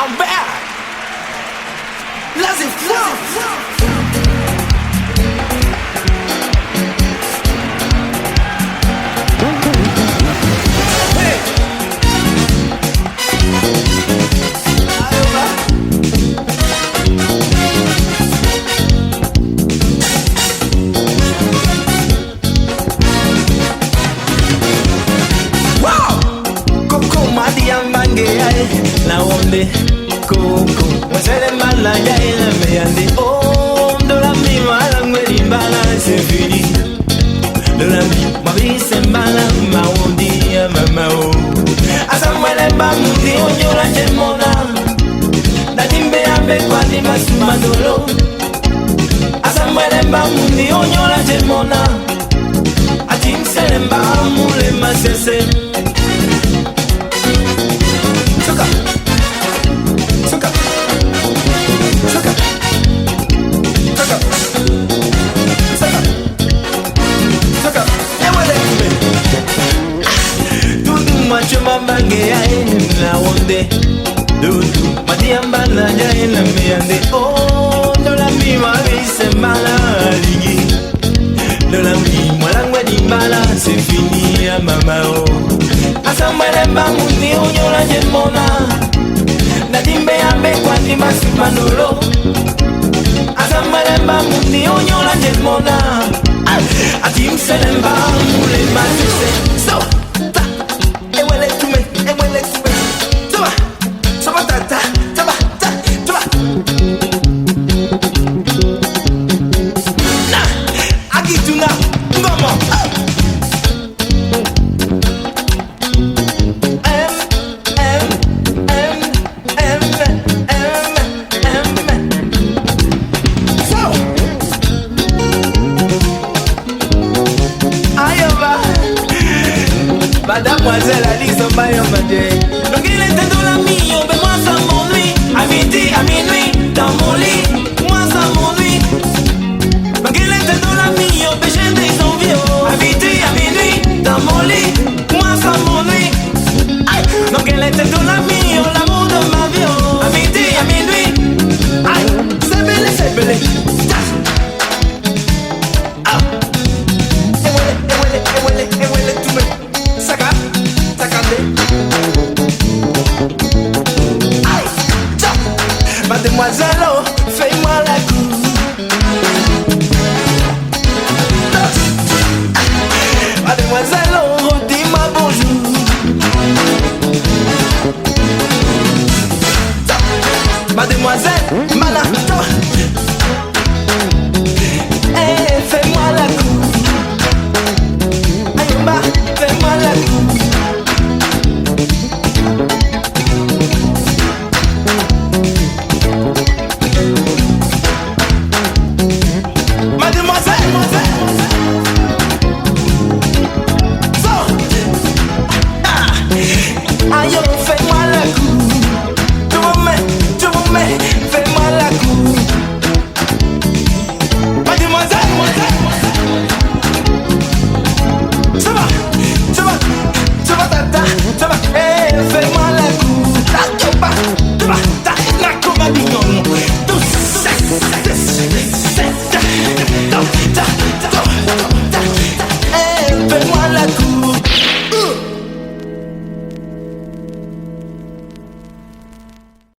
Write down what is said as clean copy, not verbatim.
I'm back. Laissez la onde coco wasere mala ya ila me ande oh de la mi mala ngeli bala c'est fini de la mi ma vie c'est mala ma ondi mama oh asamwele ba mundi onyola jemona na dimbe ambe kwa ni masuma dolo asamwele ba mundi onyola jemona atim selemba mule masese Bange ae la onde dudu madiamba na jae la miande oh do la mi ma vise mala ligi do la mi mwalangwe di mala c'est fini a mama oh asamwele mba mundi unyola jemona na dimbe ambe kwa ni masimanolo asamwele mba mundi unyola jemona atim selemba mule masise so Mademoiselle Alice Bayamade. Donc il était dans la mie, mais moi ça m'ennuie. À midi, à minuit, dans mon lit, moi ça m'ennuie. Donc il était dans la mie, mais j'ai des envies. À midi, à minuit, dans mon lit, moi ça m'ennuie. Donc elle était dans la mie, l'amour de ma vie. À midi, à minuit, c'est belé, c'est belé. Mademoiselle